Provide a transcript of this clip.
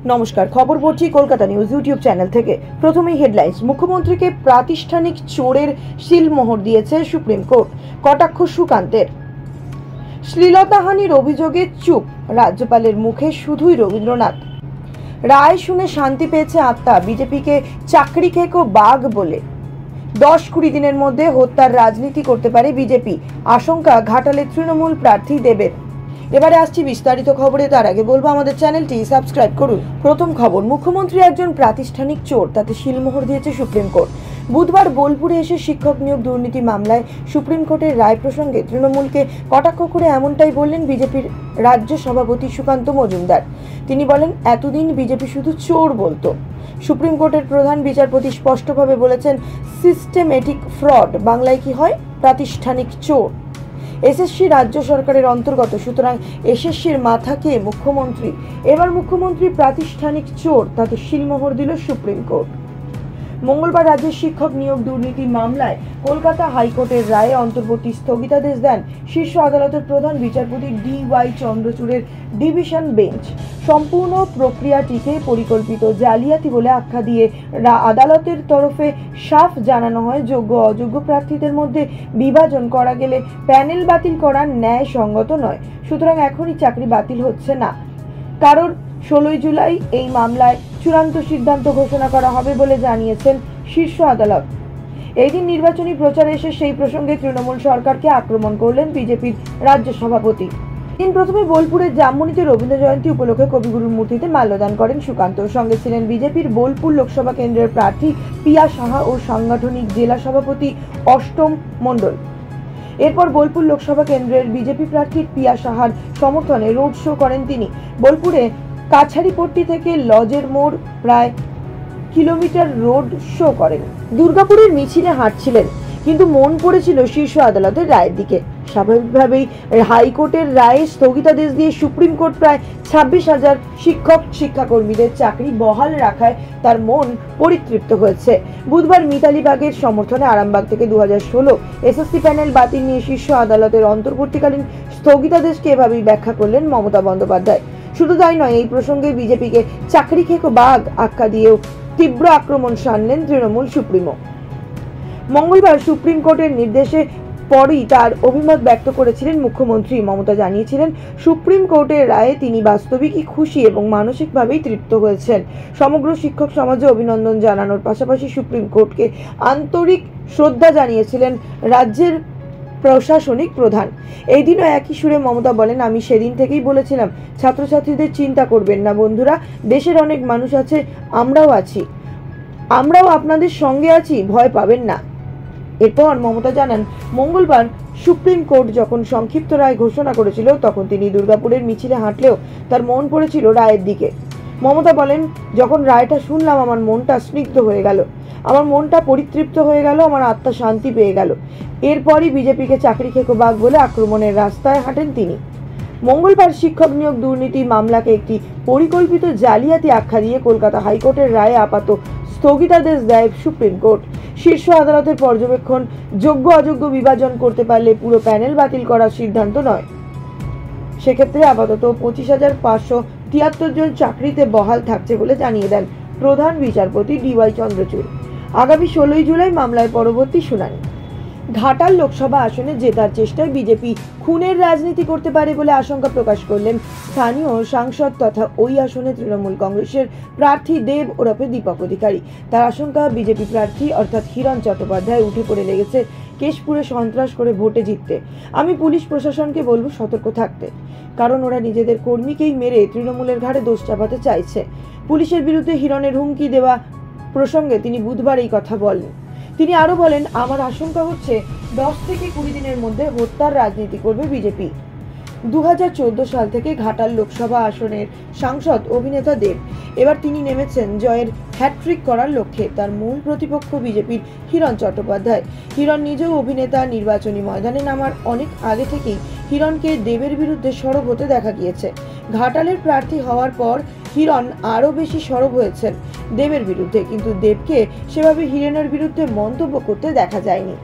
নমস্কার, খবর পড়ছি কলকাতা নিউজ ইউটিউব চ্যানেল থেকে। প্রথমেই হেডলাইন্স। মুখ্যমন্ত্রীকে প্রাতিষ্ঠানিক চোরের সিলমোহর দিয়েছে সুপ্রিম কোর্ট, কটাক্ষ সুকান্তের। শ্লীলতাহানির অভিযোগে চুপ রাজ্যপালের মুখে শুধুই রবীন্দ্রনাথ। রায় শুনে শান্তি পেয়েছে আত্মা, বিজেপিকে চাকরি খেকো বাঘ বলে। 10-20 দিনের মধ্যে হত্যার রাজনীতি করতে পারে বিজেপি, আশঙ্কা ঘাটালের তৃণমূল প্রার্থী দেবের। এবারে আসছি বিস্তারিত খবরে। তার আগে বলবো আমাদের চ্যানেলটি সাবস্ক্রাইব করুন। প্রথম খবর, মুখ্যমন্ত্রী একজন প্রাতিষ্ঠানিক চোর, তাতে সিলমোহর দিয়েছে সুপ্রিম কোর্ট। বুধবার বোলপুরে এসে শিক্ষক নিয়োগ দুর্নীতি মামলায় সুপ্রিম কোর্টের রায় প্রসঙ্গে তৃণমূলকে কটাক্ষ করে এমনটাই বললেন বিজেপির রাজ্য সভাপতি সুকান্ত মজুমদার। তিনি বলেন, এতদিন বিজেপি শুধু চোর বলতো। সুপ্রিম কোর্টের প্রধান বিচারপতি স্পষ্টভাবে বলেছেন, সিস্টেমেটিক ফ্রড বাংলায় কি হয়? প্রাতিষ্ঠানিক চোর। এসএসসি রাজ্য সরকারের অন্তর্গত, সুতরাং এসএসসির মাথা কে মুখ্যমন্ত্রী। এবার মুখ্যমন্ত্রী প্রাতিষ্ঠানিক চোর, তাতে সিলমোহর দিল সুপ্রিম কোর্ট। মঙ্গলবার রাজ্যের শিক্ষক নিয়োগ দুর্নীতি মামলায় কলকাতা হাইকোর্টের রায়ে অন্তর্বর্তী স্থগিতাদেশ দেন শীর্ষ আদালতের প্রধান বিচারপতি DY চন্দ্রচূড়ের ডিভিশন বেঞ্চ। সম্পূর্ণ প্রক্রিয়াটিকে পরিকল্পিত জালিয়াতি বলে আখ্যা দিয়ে আদালতের তরফে সাফ জানানো হয়, যোগ্য অযোগ্য প্রার্থীদের মধ্যে বিভাজন করা গেলে প্যানেল বাতিল করা ন্যায়সঙ্গত নয়। সুতরাং এখনই চাকরি বাতিল হচ্ছে না কারণ 16 জুলাই এই মামলায় চূড়ান্ত সিদ্ধান্ত ঘোষণা করা হবে বলে জানিয়েছেন শীর্ষ আদালত। এই দিন নির্বাচনী প্রচারে এসে সেই প্রসঙ্গে তৃণমূল সরকারকে আক্রমণ করলেন বিজেপির রাজ্য সভাপতি। দিন প্রথমে বোলপুরের জামমণিতে রবীন্দ্র জয়ন্তী উপলক্ষে কবিগুরুর মূর্তিতে মাল্যদান করেন সুকান্ত। সঙ্গে ছিলেন বিজেপির বোলপুর লোকসভা কেন্দ্রের প্রার্থী পিয়া সাহা ও সাংগঠনিক জেলা সভাপতি অষ্টম মণ্ডল। এরপর বোলপুর লোকসভা কেন্দ্রের বিজেপি প্রার্থী পিয়া সাহার সমর্থনে রোড শো করেন তিনি। বোলপুরে কাছারিপট্টি থেকে লজের মোড় প্রায় কিলোমিটার রোড শো করেন। দুর্গাপুরের মিছিলে হাঁটছিলেন, কিন্তু মন পড়েছিল শীর্ষ আদালতের রায়ের দিকে। স্বাভাবিকভাবেই হাইকোর্টের রায়ে স্থগিতাদেশ দিয়ে সুপ্রিম কোর্ট প্রায় 26,000 শিক্ষক শিক্ষাকর্মীদের চাকরি বহাল রাখায় তার মন পরিতৃপ্ত হয়েছে। বুধবার মিতালি বাগের সমর্থনে আরামবাগ থেকে 2016 এসএসসি প্যানেল বাতিল নিয়ে শীর্ষ আদালতের অন্তর্বর্তীকালীন স্থগিতাদেশকে এভাবেই ব্যাখ্যা করলেন মমতা বন্দ্যোপাধ্যায়। শুধু তাই নয়, এই প্রসঙ্গে বিজেপিকে চাকরি খেকো বাঘ আখ্যা দিয়েও তীব্র আক্রমণ শানলেন তৃণমূল সুপ্রিমো। মঙ্গলবার সুপ্রিম কোর্টের নির্দেশে পরই তার অভিমত ব্যক্ত করেছিলেন মুখ্যমন্ত্রী। মমতা জানিয়েছিলেন, সুপ্রিম কোর্টের রায়ে তিনি বাস্তবিকই খুশি এবং মানসিকভাবেই তৃপ্ত হয়েছেন। সমগ্র শিক্ষক সমাজে অভিনন্দন জানানোর পাশাপাশি সুপ্রিম কোর্টকে আন্তরিক শ্রদ্ধা জানিয়েছিলেন রাজ্যের প্রশাসনিক প্রধান। এই দিনও একই সুরে মমতা বলেন, আমি সেদিন থেকেই বলেছিলাম, ছাত্রছাত্রীদের চিন্তা করবেন না বন্ধুরা, দেশের অনেক মানুষ আছে, আমরাও আছি, আমরাও আপনাদের সঙ্গে আছি, ভয় পাবেন না। এরপর মমতা জানান, মঙ্গলবার সুপ্রিম কোর্ট যখন সংক্ষিপ্ত রায় ঘোষণা করেছিল তখন তিনি দুর্গাপুরের মিছিলে হাঁটলেও তার মন পড়েছিল রায়ের দিকে। মমতা বলেন, যখন রায়টা শুনলাম আমার মনটা স্নিগ্ধ হয়ে গেল, আমার মনটা পরিতৃপ্ত হয়ে গেল, আমার আত্মা শান্তি পেয়ে গেল। এরপরই বিজেপিকে চাকরি খেকো বাঘ বলে আক্রমণের রাস্তায় হাঁটেন তিনি। মঙ্গলবার শিক্ষক নিয়োগ দুর্নীতি মামলাকে একটি পরিকল্পিত জালিয়াতি আখ্যা দিয়ে কলকাতা হাইকোর্টের রায়ে আপাতত স্থগিতাদেশ দেয় সুপ্রিম কোর্ট। শীর্ষ আদালতের পর্যবেক্ষণ, যোগ্য অযোগ্য বিভাজন করতে পারলে পুরো প্যানেল বাতিল করার সিদ্ধান্ত নয়। সেক্ষেত্রে আপাতত 25,573 জন চাকরিতে বহাল থাকছে বলে জানিয়ে দেন প্রধান বিচারপতি DY চন্দ্রচূড়। আগামী 16 জুলাই মামলায় পরবর্তী শুনানি। ঘাটাল লোকসভা আসনে জেতার চেষ্টায় বিজেপি খুনের রাজনীতি করতে পারে বলে আশঙ্কা প্রকাশ করলেন স্থানীয় সাংসদ তথা ওই আসনে তৃণমূল কংগ্রেসের প্রার্থী দেব ওরফে দীপক অধিকারী। তার আশঙ্কা, বিজেপি প্রার্থী অর্থাৎ হিরণ চট্টোপাধ্যায় উঠে পড়ে লেগেছে কেশপুরে সন্ত্রাস করে ভোটে জিততে। আমি পুলিশ প্রশাসনকে বলবো সতর্ক থাকতে, কারণ ওরা নিজেদের কর্মীকেই মেরে তৃণমূলের ঘাড়ে দোষ চাপাতে চাইছে। পুলিশের বিরুদ্ধে হিরণের হুমকি দেওয়া প্রসঙ্গে তিনি বুধবার এই কথা বলেন। তিনি আরো বলেন, আমার আশঙ্কা হচ্ছে 10 থেকে 20 দিনের মধ্যে হত্যার রাজনীতি করবে বিজেপি। 2014 সাল থেকে ঘাটাল লোকসভা আসনের সাংসদ অভিনেতা দেব এবার তিনি নেমেছেন জয়ের হ্যাট্রিক করার লক্ষ্যে। তার মূল প্রতিপক্ষ বিজেপির হিরণ চট্টোপাধ্যায়। হিরণ নিজেও অভিনেতা। নির্বাচনী ময়দানে নামার অনেক আগে থেকেই হিরণকে দেবের বিরুদ্ধে সরব হতে দেখা গিয়েছে। ঘাটালের প্রার্থী হওয়ার পর হিরণ আরও বেশি সরব হয়েছেন দেবের বিরুদ্ধে, কিন্তু দেবকে সেভাবে হিরণের বিরুদ্ধে মন্তব্য করতে দেখা যায়নি।